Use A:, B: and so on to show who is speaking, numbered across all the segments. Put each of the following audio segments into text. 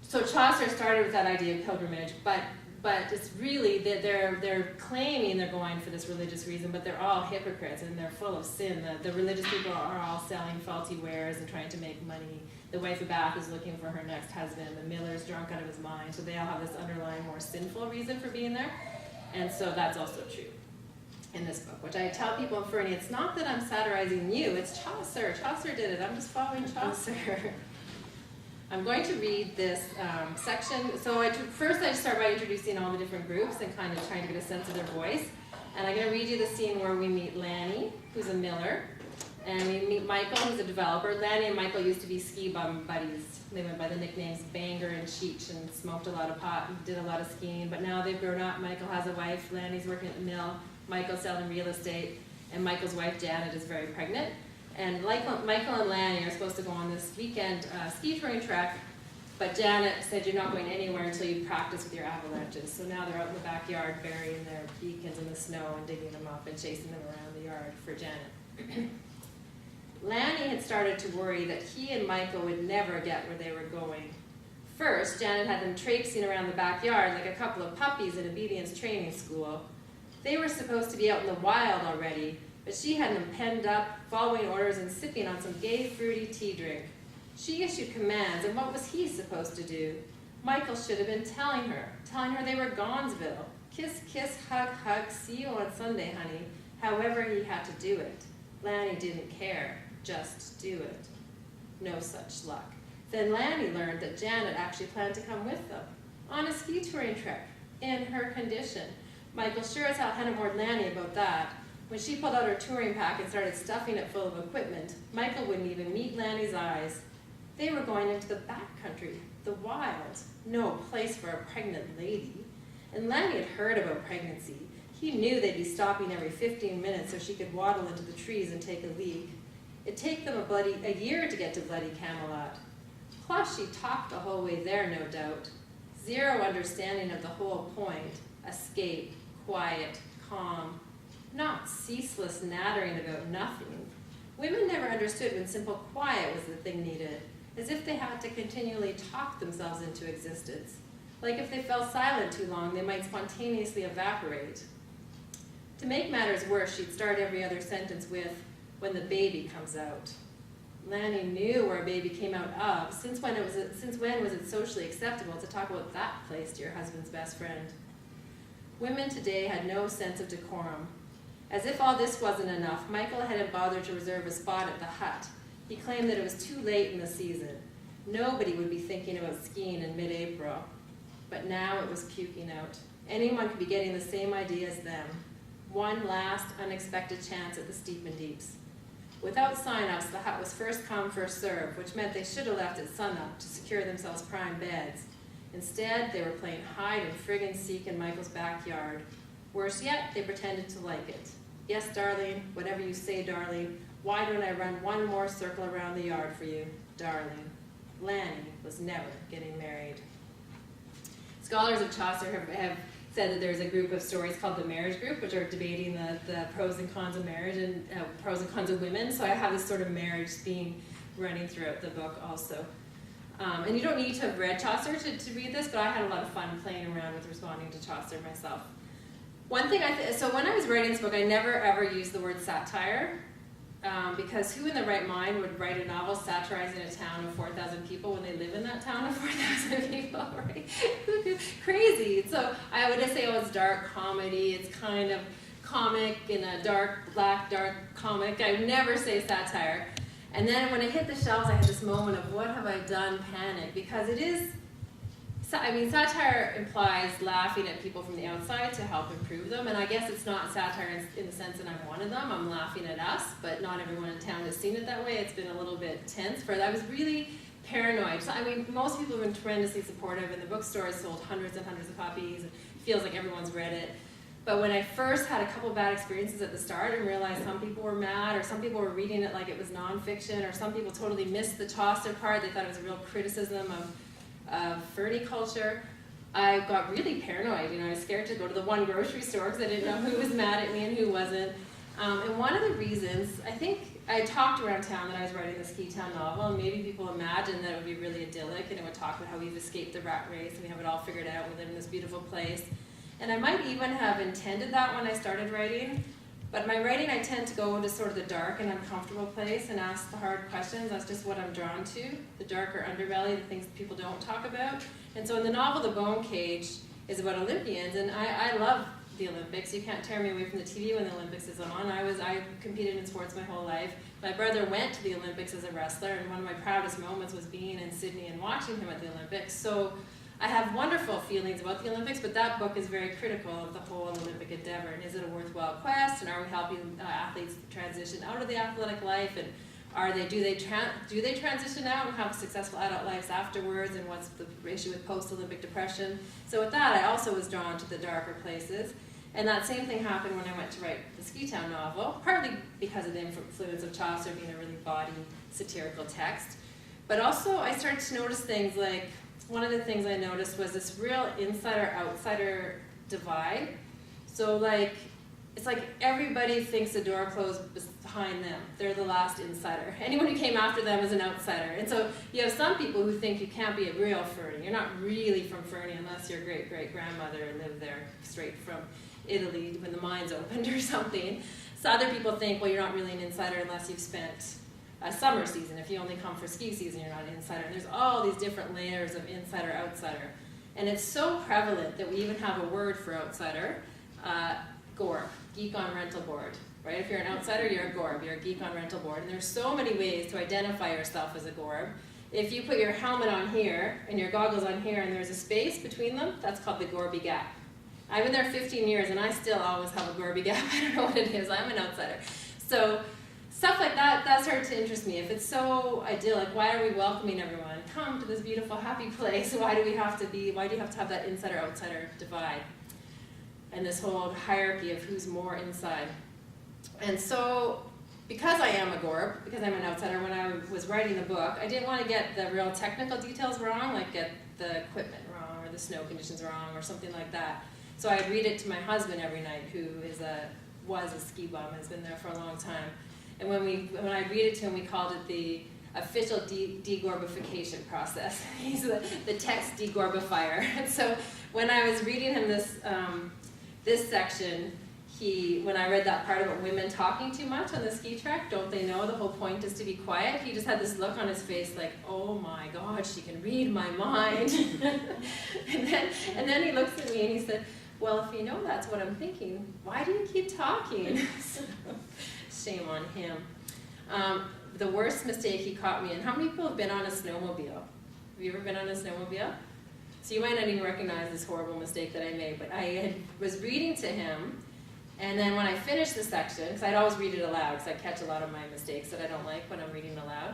A: So Chaucer started with that idea of pilgrimage, but it's really that they're claiming they're going for this religious reason, but they're all hypocrites and they're full of sin. The religious people are all selling faulty wares and trying to make money. The wife of Bath is looking for her next husband. The miller's drunk out of his mind. So they all have this underlying more sinful reason for being there. And so that's also true in this book, which I tell people in Fernie, it's not that I'm satirizing you, it's Chaucer. Chaucer did it. I'm just following Chaucer. I'm going to read this section. So first I start by introducing all the different groups and kind of trying to get a sense of their voice. And I'm going to read you the scene where we meet Lanny, who's a miller, and we meet Michael, who's a developer. Lanny and Michael used to be ski bum buddies. They went by the nicknames Banger and Cheech and smoked a lot of pot and did a lot of skiing. But now they've grown up. Michael has a wife. Lanny's working at the mill. Michael's selling real estate. And Michael's wife, Janet, is very pregnant. And Michael and Lanny are supposed to go on this weekend ski touring trek, but Janet said you're not going anywhere until you practice with your avalanches. So now they're out in the backyard burying their beacons in the snow and digging them up and chasing them around the yard for Janet. Lanny had started to worry that he and Michael would never get where they were going. First, Janet had them traipsing around the backyard like a couple of puppies in obedience training school. They were supposed to be out in the wild already, but she had them penned up, following orders and sipping on some gay, fruity tea drink. She issued commands, and what was he supposed to do? Michael should have been telling her they were Gonzville. Kiss, kiss, hug, hug, see you on Sunday, honey. However he had to do it. Lanny didn't care, just do it. No such luck. Then Lanny learned that Janet actually planned to come with them on a ski touring trek, in her condition. Michael sure as hell hadn't warned Lanny about that. When she pulled out her touring pack and started stuffing it full of equipment, Michael wouldn't even meet Lanny's eyes. They were going into the backcountry, the wilds, no place for a pregnant lady. And Lanny had heard about pregnancy. He knew they'd be stopping every 15 minutes so she could waddle into the trees and take a leak. It'd take them a year to get to bloody Camelot. Plus, she talked the whole way there, no doubt. Zero understanding of the whole point. Escape, quiet, calm. Not ceaseless nattering about nothing. Women never understood when simple quiet was the thing needed, as if they had to continually talk themselves into existence. Like if they fell silent too long, they might spontaneously evaporate. To make matters worse, she'd start every other sentence with, when the baby comes out. Lanny knew where a baby came out of. Since when was it socially acceptable to talk about that place to your husband's best friend? Women today had no sense of decorum. As if all this wasn't enough, Michael hadn't bothered to reserve a spot at the hut. He claimed that it was too late in the season. Nobody would be thinking about skiing in mid-April. But now it was puking out. Anyone could be getting the same idea as them. One last unexpected chance at the steep and deeps. Without sign-ups, the hut was first come, first served, which meant they should have left at sunup to secure themselves prime beds. Instead, they were playing hide and friggin' seek in Michael's backyard. Worse yet, they pretended to like it. Yes, darling, whatever you say, darling. Why don't I run one more circle around the yard for you, darling? Lanny was never getting married. Scholars of Chaucer have said that there's a group of stories called the marriage group, which are debating the pros and cons of marriage and pros and cons of women. So I have this sort of marriage theme running throughout the book also. And you don't need to have read Chaucer to read this, but I had a lot of fun playing around with responding to Chaucer myself. One thing so when I was writing this book, I never ever used the word satire, because who in their right mind would write a novel satirizing a town of 4,000 people when they live in that town of 4,000 people, right? Crazy. So I would just say, oh, it's dark comedy, it's kind of comic in a dark comic. I would never say satire. And then when I hit the shelves, I had this moment of, what have I done, panic, because it is, satire implies laughing at people from the outside to help improve them, and I guess it's not satire in the sense that I'm one of them. I'm laughing at us, but not everyone in town has seen it that way. It's been a little bit tense. I was really paranoid. So, most people have been tremendously supportive, and the bookstore has sold hundreds and hundreds of copies. It feels like everyone's read it. But when I first had a couple bad experiences at the start and realized some people were mad, or some people were reading it like it was nonfiction, or some people totally missed the Chaucer part, they thought it was a real criticism of Fernie culture, I got really paranoid. I was scared to go to the one grocery store because I didn't know who was mad at me and who wasn't. And one of the reasons, I think I talked around town that I was writing the Ski Town novel, and maybe people imagined that it would be really idyllic, and it would talk about how we've escaped the rat race, and we have it all figured out, we live in this beautiful place. And I might even have intended that when I started writing, but my writing, I tend to go into sort of the dark and uncomfortable place and ask the hard questions. That's just what I'm drawn to, the darker underbelly, the things that people don't talk about. And so in the novel, The Bone Cage is about Olympians, and I love the Olympics. You can't tear me away from the TV when the Olympics is on. I competed in sports my whole life. My brother went to the Olympics as a wrestler, and one of my proudest moments was being in Sydney and watching him at the Olympics. So I have wonderful feelings about the Olympics, but that book is very critical of the whole Olympic endeavor. And is it a worthwhile quest? And are we helping athletes transition out of the athletic life? And do they transition out and have successful adult lives afterwards? And what's the issue with post-Olympic depression? So with that, I also was drawn to the darker places. And that same thing happened when I went to write the Ski Town novel, partly because of the influence of Chaucer being a really bawdy, satirical text. But also I started to notice things like, one of the things I noticed was this real insider-outsider divide. So it's like everybody thinks the door closed behind them. They're the last insider. Anyone who came after them is an outsider. And so you have some people who think you can't be a real Fernie. You're not really from Fernie unless your great-great-grandmother lived there straight from Italy when the mines opened or something. So other people think, well, you're not really an insider unless you've spent a summer season. If you only come for ski season, you're not an insider. And there's all these different layers of insider, outsider. And it's so prevalent that we even have a word for outsider, GORB, Geek on Rental Board. Right? If you're an outsider, you're a GORB, you're a Geek on Rental Board. And there's so many ways to identify yourself as a GORB. If you put your helmet on here and your goggles on here and there's a space between them, that's called the Gorby Gap. I've been there 15 years and I still always have a Gorby Gap. I don't know what it is. I'm an outsider. So stuff like that started to interest me. If it's so idyllic, why are we welcoming everyone? Come to this beautiful, happy place. Why do you have to have that insider-outsider divide? And this whole hierarchy of who's more inside. And so, because I am a GORB, because I'm an outsider, when I was writing the book, I didn't want to get the real technical details wrong, like get the equipment wrong or the snow conditions wrong or something like that. So I'd read it to my husband every night, who was a ski bum, has been there for a long time. And when I read it to him, we called it the official degorbification process. He's the text degorbifier. And so when I was reading him this section, when I read that part about women talking too much on the ski track, don't they know the whole point is to be quiet? He just had this look on his face like, oh my God, she can read my mind. and then he looks at me and he said, well, if you know that's what I'm thinking, why do you keep talking? So, shame on him. The worst mistake he caught me in, how many people have been on a snowmobile? Have you ever been on a snowmobile? So you might not even recognize this horrible mistake that I made, but I was reading to him, and then when I finished the section, because I'd always read it aloud, because I catch a lot of my mistakes that I don't like when I'm reading aloud,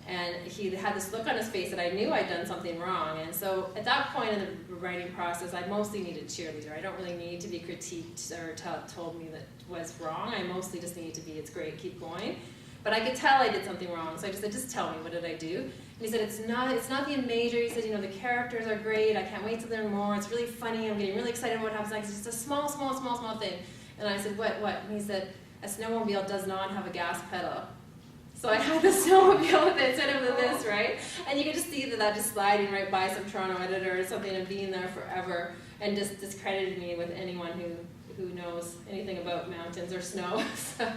A: and he had this look on his face that I knew I'd done something wrong. And so at that point in the writing process, I mostly needed a cheerleader. I don't really need to be critiqued or told me that was wrong. I mostly just need to be, it's great, keep going. But I could tell I did something wrong, so I just said, just tell me, what did I do? And he said, it's not the major. He said, the characters are great. I can't wait to learn more. It's really funny. I'm getting really excited about what happens next. It's just a small thing. And I said, what? And he said, a snowmobile does not have a gas pedal. So I had the snowmobile with it instead of this, right? And you could just see that just sliding right by some Toronto editor or something and being there forever, and just discredited me with anyone who knows anything about mountains or snow. So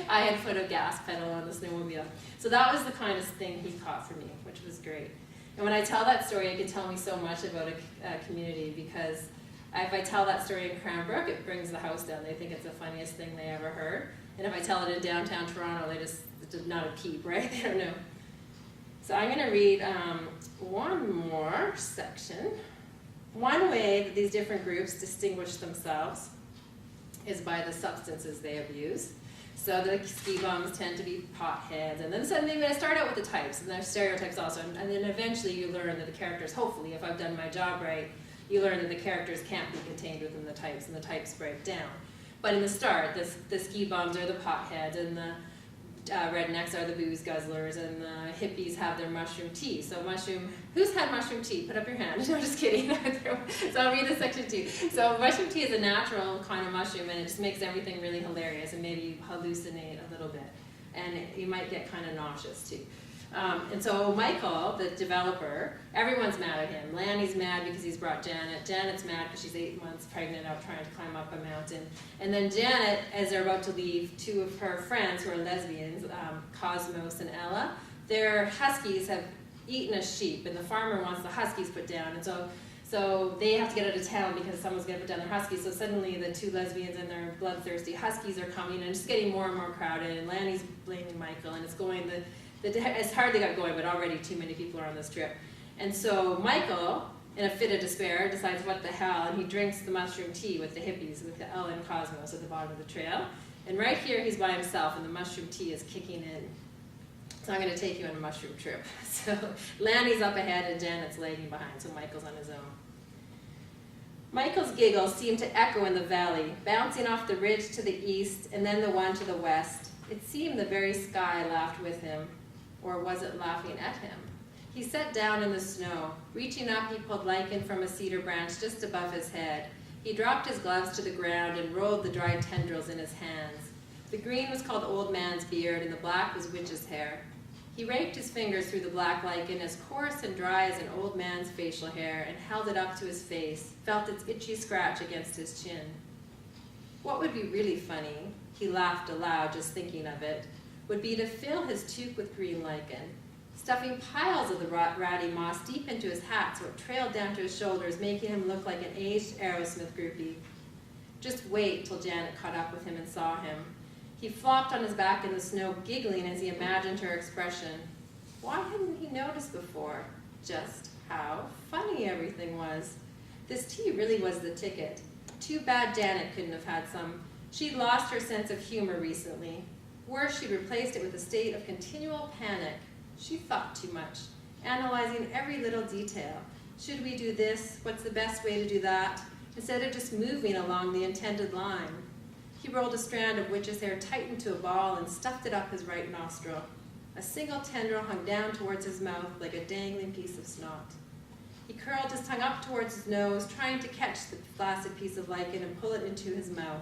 A: I had put a gas pedal on the snowmobile. So that was the kind of thing he caught for me, which was great. And when I tell that story, it can tell me so much about a community, because if I tell that story in Cranbrook, it brings the house down. They think it's the funniest thing they ever heard. And if I tell it in downtown Toronto, they just not a peep, right? They don't know. So I'm going to read one more section. One way that these different groups distinguish themselves is by the substances they abuse. So the ski bums tend to be potheads, and then suddenly I start out with the types, and there's stereotypes also, and then eventually you learn that the characters, hopefully, if I've done my job right, you learn that the characters can't be contained within the types, and the types break down. But in the start, the ski bums are the potheads, and the rednecks are the booze guzzlers, and the hippies have their mushroom tea. So who's had mushroom tea? Put up your hand. No, just kidding. So I'll read this section too. So mushroom tea is a natural kind of mushroom, and it just makes everything really hilarious, and maybe you hallucinate a little bit. and you might get kind of nauseous too. And so Michael, the developer, everyone's mad at him. Lanny's mad because he's brought Janet. Janet's mad because she's 8 months pregnant out trying to climb up a mountain. And then Janet, as they're about to leave, 2 of her friends who are lesbians, Cosmos and Ella, their huskies have eaten a sheep, and the farmer wants the huskies put down. And so they have to get out of town because someone's going to put down their huskies. So suddenly the 2 lesbians and their bloodthirsty huskies are coming, and it's getting more and more crowded. And Lanny's blaming Michael, and it's going it's hardly got going, but already too many people are on this trip. And so Michael, in a fit of despair, decides what the hell, and he drinks the mushroom tea with the hippies, with the Ella and Cosmos at the bottom of the trail. And right here he's by himself, and the mushroom tea is kicking in. So I'm going to take you on a mushroom trip. So Lanny's up ahead and Janet's lagging behind, so Michael's on his own. Michael's giggles seemed to echo in the valley, bouncing off the ridge to the east and then the one to the west. It seemed the very sky laughed with him. Or was it laughing at him? He sat down in the snow. Reaching up, he pulled lichen from a cedar branch just above his head. He dropped his gloves to the ground and rolled the dry tendrils in his hands. The green was called Old Man's beard, and the black was witch's hair. He raked his fingers through the black lichen, as coarse and dry as an old man's facial hair, and held it up to his face, felt its itchy scratch against his chin. What would be really funny, he laughed aloud just thinking of it, would be to fill his toque with green lichen, stuffing piles of the ratty moss deep into his hat so it trailed down to his shoulders, making him look like an aged Aerosmith groupie. Just wait till Janet caught up with him and saw him. He flopped on his back in the snow, giggling as he imagined her expression. Why hadn't he noticed before just how funny everything was? This tea really was the ticket. Too bad Janet couldn't have had some. She'd lost her sense of humor recently. Worse, she'd replaced it with a state of continual panic. She thought too much, analyzing every little detail. Should we do this? What's the best way to do that? Instead of just moving along the intended line. He rolled a strand of witch's hair tight into a ball and stuffed it up his right nostril. A single tendril hung down towards his mouth like a dangling piece of snot. He curled his tongue up towards his nose, trying to catch the flaccid piece of lichen and pull it into his mouth.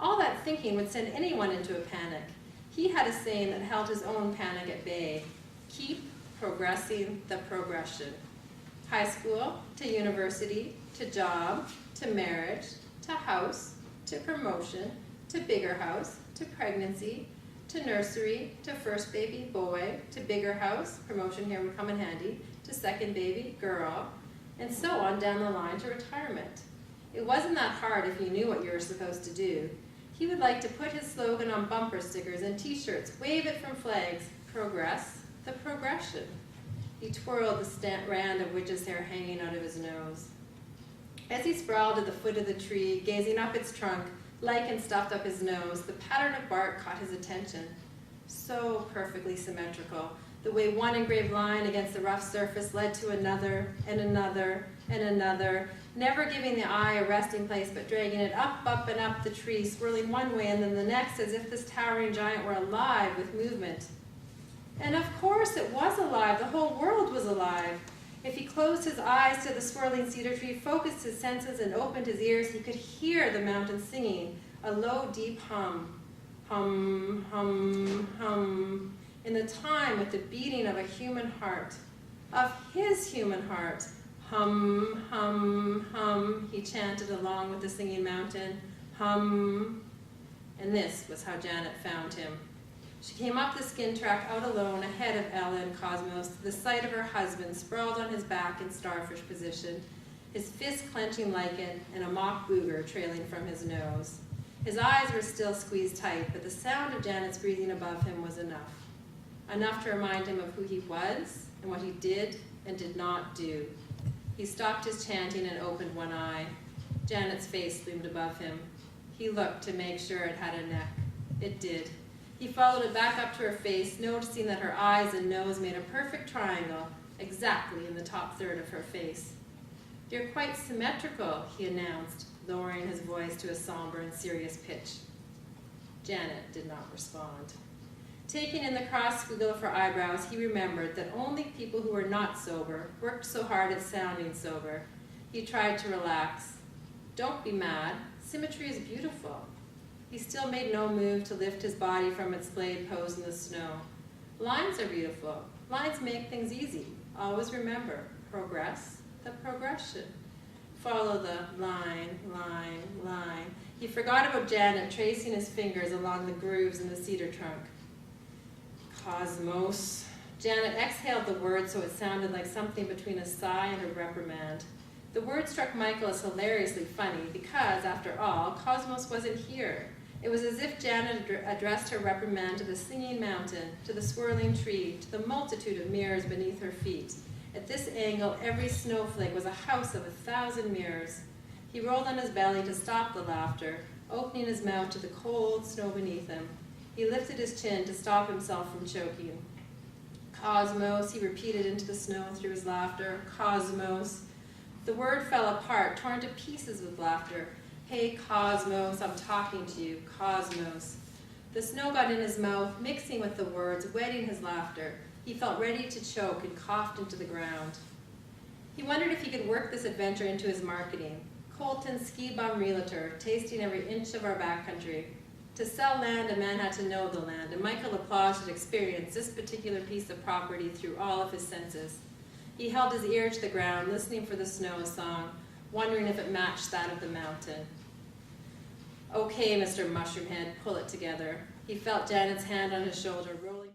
A: All that thinking would send anyone into a panic. He had a saying that held his own panic at bay. Keep progressing the progression. High school, to university, to job, to marriage, to house, to promotion, to bigger house, to pregnancy, to nursery, to first baby, boy, to bigger house, promotion here would come in handy, to second baby, girl, and so on down the line to retirement. It wasn't that hard if you knew what you were supposed to do. He would like to put his slogan on bumper stickers and t-shirts, wave it from flags, progress, the progression. He twirled the strand of witch's hair hanging out of his nose. As he sprawled at the foot of the tree, gazing up its trunk, lichen stuffed up his nose, the pattern of bark caught his attention. So perfectly symmetrical, the way one engraved line against the rough surface led to another, and another, and another, never giving the eye a resting place, but dragging it up, and up the tree, swirling one way and then the next, as if this towering giant were alive with movement. And of course it was alive. The whole world was alive. If he closed his eyes to the swirling cedar tree, focused his senses, and opened his ears, he could hear the mountain singing, a low, deep hum. Hum, hum, hum, in the time with the beating of a human heart, of his human heart. Hum, hum, hum, he chanted along with the singing mountain. Hum. And this was how Janet found him. She came up the skin track out alone ahead of Ella and Cosmos to the sight of her husband sprawled on his back in starfish position, his fist clenching lichen and a mock booger trailing from his nose. His eyes were still squeezed tight, but the sound of Janet's breathing above him was enough. Enough to remind him of who he was and what he did and did not do. He stopped his chanting and opened one eye. Janet's face loomed above him. He looked to make sure it had a neck. It did. He followed it back up to her face, noticing that her eyes and nose made a perfect triangle, exactly in the top third of her face. "You're quite symmetrical," he announced, lowering his voice to a somber and serious pitch. Janet did not respond. Taking in the cross squiggle of her eyebrows, he remembered that only people who were not sober worked so hard at sounding sober. He tried to relax. "Don't be mad. Symmetry is beautiful." He still made no move to lift his body from its splayed pose in the snow. Lines are beautiful. Lines make things easy. Always remember, progress, the progression. Follow the line, line, line. He forgot about Janet tracing his fingers along the grooves in the cedar trunk. Cosmos. Janet exhaled the word so it sounded like something between a sigh and a reprimand. The word struck Michael as hilariously funny because, after all, Cosmos wasn't here. It was as if Janet addressed her reprimand to the singing mountain, to the swirling tree, to the multitude of mirrors beneath her feet. At this angle, every snowflake was a house of 1,000 mirrors. He rolled on his belly to stop the laughter, opening his mouth to the cold snow beneath him. He lifted his chin to stop himself from choking. Cosmos, he repeated into the snow through his laughter. Cosmos. The word fell apart, torn to pieces with laughter. Hey, Cosmos, I'm talking to you. Cosmos. The snow got in his mouth, mixing with the words, wetting his laughter. He felt ready to choke and coughed into the ground. He wondered if he could work this adventure into his marketing. Colton ski bum realtor, tasting every inch of our backcountry. To sell land, a man had to know the land, and Michael LaPlage had experienced this particular piece of property through all of his senses. He held his ear to the ground, listening for the snow song, wondering if it matched that of the mountain. Okay, Mr. Mushroomhead, pull it together. He felt Janet's hand on his shoulder, rolling